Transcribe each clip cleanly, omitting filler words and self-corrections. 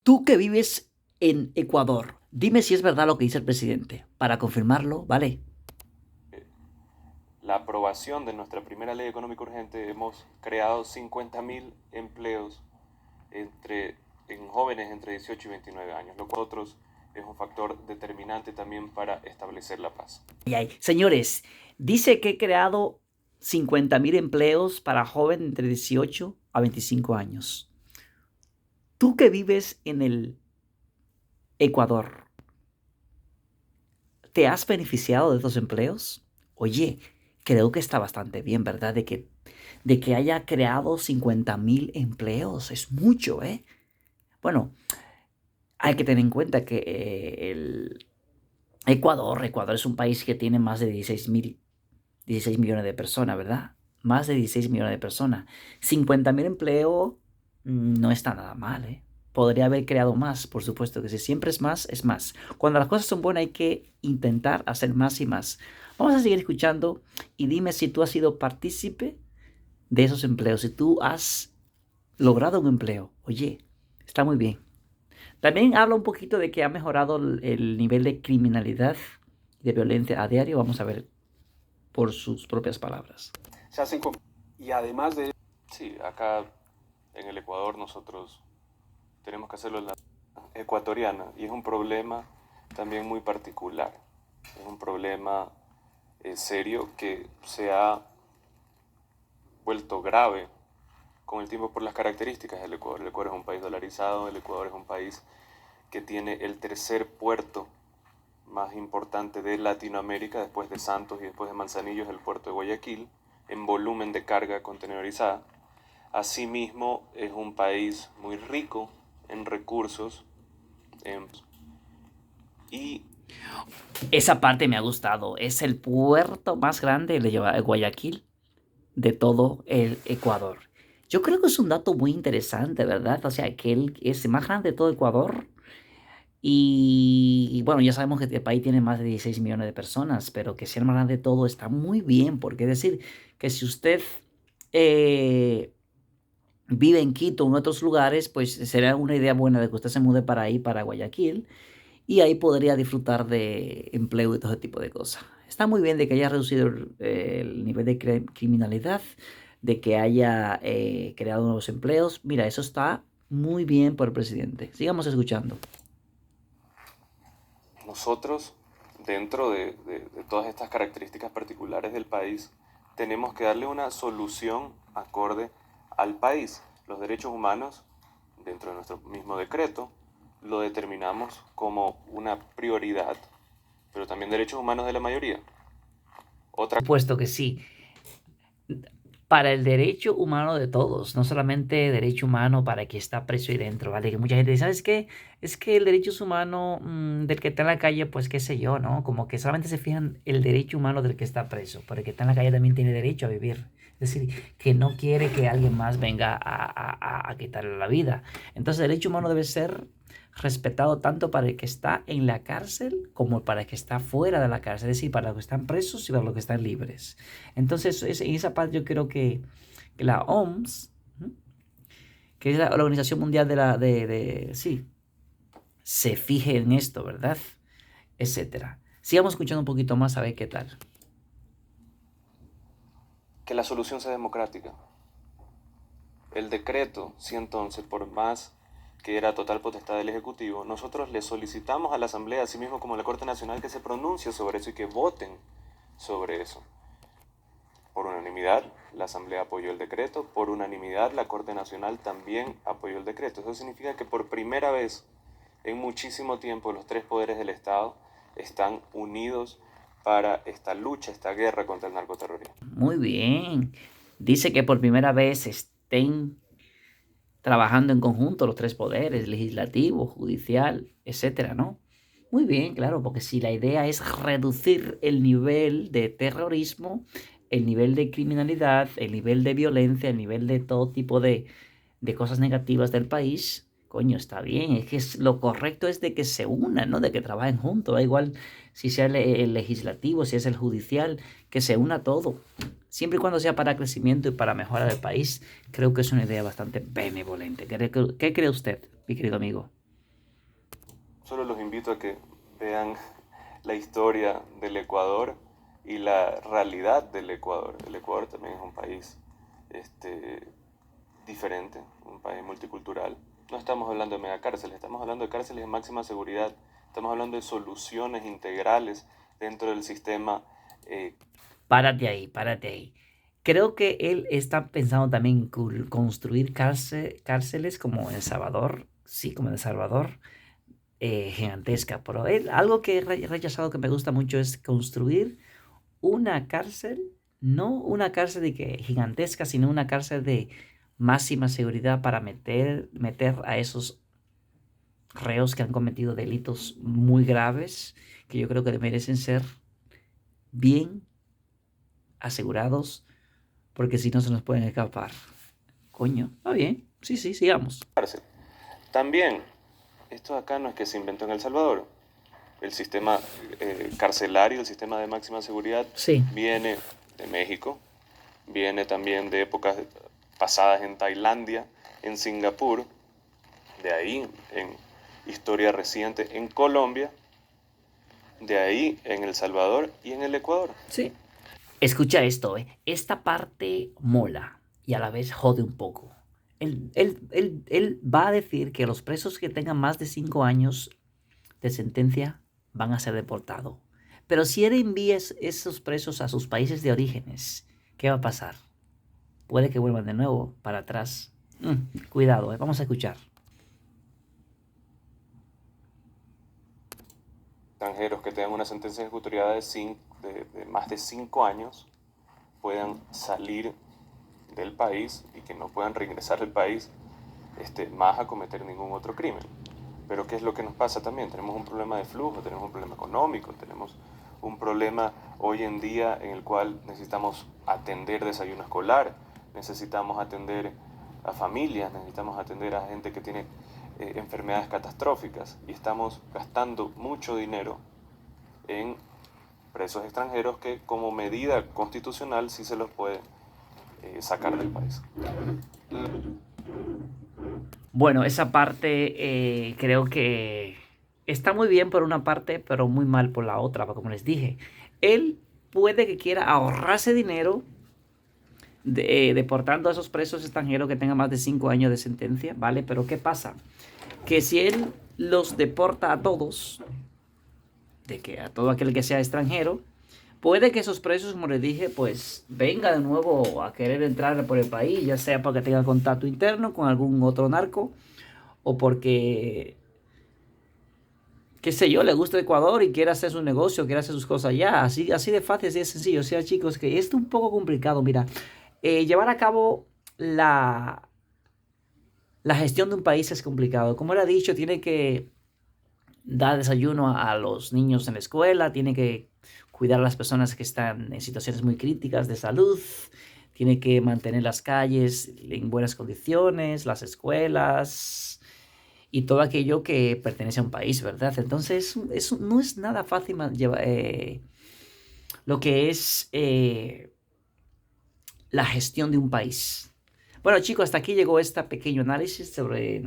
Tú que vives en Ecuador, dime si es verdad lo que dice el presidente. Para confirmarlo, ¿vale? La aprobación de nuestra primera ley económica urgente hemos creado 50.000 empleos entre, en jóvenes entre 18 y 29 años, lo cual otros es un factor determinante también para establecer la paz. Señores, dice que he creado 50.000 empleos para jóvenes entre 18 a 25 años. Tú que vives en el Ecuador, ¿te has beneficiado de estos empleos? Oye, creo que está bastante bien, ¿verdad? De que haya creado 50.000 empleos. Es mucho, ¿eh? Bueno, hay que tener en cuenta que el Ecuador es un país que tiene más de 16 millones de personas, ¿verdad? Más de 16 millones de personas. 50.000 empleos no está nada mal, ¿eh? Podría haber creado más, por supuesto que sí. Siempre es más, es más. Cuando las cosas son buenas hay que intentar hacer más y más. Vamos a seguir escuchando y dime si tú has sido partícipe de esos empleos, si tú has logrado un empleo. Oye, está muy bien. También habla un poquito de que ha mejorado el nivel de criminalidad y de violencia a diario. Vamos a ver por sus propias palabras. Se hacen con... Y además de... Sí, acá en el Ecuador nosotros tenemos que hacerlo en la ecuatoriana y es un problema también muy particular. Es un problema serio que se ha vuelto grave con el tiempo por las características del Ecuador. El Ecuador es un país dolarizado, el Ecuador es un país que tiene el tercer puerto más importante de Latinoamérica, después de Santos y después de Manzanillo, es el puerto de Guayaquil, en volumen de carga contenedorizada. Asimismo, es un país muy rico en recursos y... Esa parte me ha gustado. Es el puerto más grande de Guayaquil de todo el Ecuador. Yo creo que es un dato muy interesante, ¿verdad? O sea, que él es el más grande de todo Ecuador. Y bueno, ya sabemos que el país tiene más de 16 millones de personas, pero que sea el más grande de todo está muy bien, porque es decir, que si usted eh, vive en Quito o en otros lugares, pues será una idea buena de que usted se mude para ahí, para Guayaquil, y ahí podría disfrutar de empleo y todo ese tipo de cosas. Está muy bien de que haya reducido el nivel de criminalidad, de que haya creado nuevos empleos. Mira, eso está muy bien por el presidente. Sigamos escuchando. Nosotros, dentro de todas estas características particulares del país, tenemos que darle una solución acorde al país. Los derechos humanos, dentro de nuestro mismo decreto, lo determinamos como una prioridad, pero también derechos humanos de la mayoría. Otra... Puesto que sí, para el derecho humano de todos, no solamente derecho humano para el que está preso ahí dentro, ¿vale? Que mucha gente dice, ¿sabes qué? Es que el derecho humano del que está en la calle, pues qué sé yo, ¿no? Como que solamente se fijan el derecho humano del que está preso, pero el que está en la calle también tiene derecho a vivir. Es decir, que no quiere que alguien más venga a quitarle la vida. Entonces, el derecho humano debe ser respetado tanto para el que está en la cárcel como para el que está fuera de la cárcel, es decir, para los que están presos y para los que están libres. Entonces, en esa parte yo creo que la OMS, que es la Organización Mundial sí, se fije en esto, ¿verdad? Etcétera. Sigamos escuchando un poquito más a ver qué tal. Que la solución sea democrática. El decreto, sí, entonces, por más que era total potestad del Ejecutivo, nosotros le solicitamos a la Asamblea, así mismo como a la Corte Nacional, que se pronuncie sobre eso y que voten sobre eso. Por unanimidad, la Asamblea apoyó el decreto, por unanimidad, la Corte Nacional también apoyó el decreto. Eso significa que por primera vez en muchísimo tiempo los tres poderes del Estado están unidos para esta lucha, esta guerra contra el narcoterrorismo. Muy bien. Dice que por primera vez estén trabajando en conjunto los tres poderes, legislativo, judicial, etcétera, ¿no? Muy bien, claro, porque si la idea es reducir el nivel de terrorismo, el nivel de criminalidad, el nivel de violencia, el nivel de todo tipo de cosas negativas del país, coño, está bien. Es que lo correcto es de que se unan, ¿no? De que trabajen juntos. Da igual si sea el legislativo, si es el judicial, que se una todo. Siempre y cuando sea para crecimiento y para mejora del país, creo que es una idea bastante benevolente. ¿Qué cree usted, mi querido amigo? Solo los invito a que vean la historia del Ecuador y la realidad del Ecuador. El Ecuador también es un país diferente, un país multicultural. No estamos hablando de megacárceles, estamos hablando de cárceles de máxima seguridad, estamos hablando de soluciones integrales dentro del sistema. Párate ahí, párate ahí. Creo que él está pensando también en construir cárceles como en El Salvador, sí, como en El Salvador, gigantesca. Pero él, algo que he rechazado que me gusta mucho es construir una cárcel, no una cárcel de que gigantesca, sino una cárcel de máxima seguridad para meter a esos reos que han cometido delitos muy graves, que yo creo que merecen ser bien asegurados, porque si no se nos pueden escapar. Coño, está bien. Sí, sigamos. Cárcel. También, esto acá no es que se inventó en El Salvador. El sistema carcelario, el sistema de máxima seguridad, Sí. viene de México, viene también de épocas pasadas en Tailandia, en Singapur, de ahí en historia reciente en Colombia, de ahí en El Salvador y en el Ecuador. Sí. Escucha esto, esta parte mola y a la vez jode un poco. Él va a decir que los presos que tengan más de 5 años de sentencia van a ser deportados. Pero si él envía esos presos a sus países de orígenes, ¿qué va a pasar? Puede que vuelvan de nuevo para atrás. Cuidado, vamos a escuchar. Extranjeros que tengan una sentencia ejecutoriada de más de 5 años puedan salir del país y que no puedan regresar al país más a cometer ningún otro crimen. Pero ¿qué es lo que nos pasa también? Tenemos un problema de flujo, tenemos un problema económico, tenemos un problema hoy en día en el cual necesitamos atender desayuno escolar, necesitamos atender a familias, necesitamos atender a gente que tiene enfermedades catastróficas y estamos gastando mucho dinero en presos extranjeros que como medida constitucional sí se los puede sacar del país. Bueno, esa parte creo que está muy bien por una parte, pero muy mal por la otra, porque como les dije, él puede que quiera ahorrarse dinero deportando a esos presos extranjeros que tengan más de 5 años de sentencia, ¿vale? Pero ¿qué pasa? Que si él los deporta a todos, de que a todo aquel que sea extranjero, puede que esos presos, como les dije, pues venga de nuevo a querer entrar por el país, ya sea porque tenga contacto interno con algún otro narco o porque, qué sé yo, le gusta Ecuador y quiere hacer su negocio, quiere hacer sus cosas allá. Así de fácil, así de sencillo. O sea, chicos, que esto es un poco complicado. Mira, llevar a cabo la gestión de un país es complicado. Como era dicho, tiene que dar desayuno a los niños en la escuela, tiene que cuidar a las personas que están en situaciones muy críticas de salud, tiene que mantener las calles en buenas condiciones, las escuelas y todo aquello que pertenece a un país, ¿verdad? Entonces, eso no es nada fácil lo que es la gestión de un país. Bueno, chicos, hasta aquí llegó este pequeño análisis sobre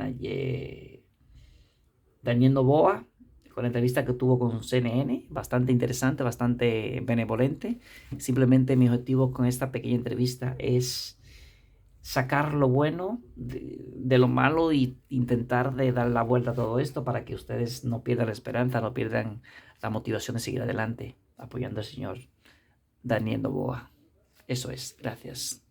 Daniel Noboa, con la entrevista que tuvo con CNN, bastante interesante, bastante benevolente. Simplemente mi objetivo con esta pequeña entrevista es sacar lo bueno de lo malo y intentar de dar la vuelta a todo esto para que ustedes no pierdan la esperanza, no pierdan la motivación de seguir adelante apoyando al señor Daniel Noboa. Eso es, gracias.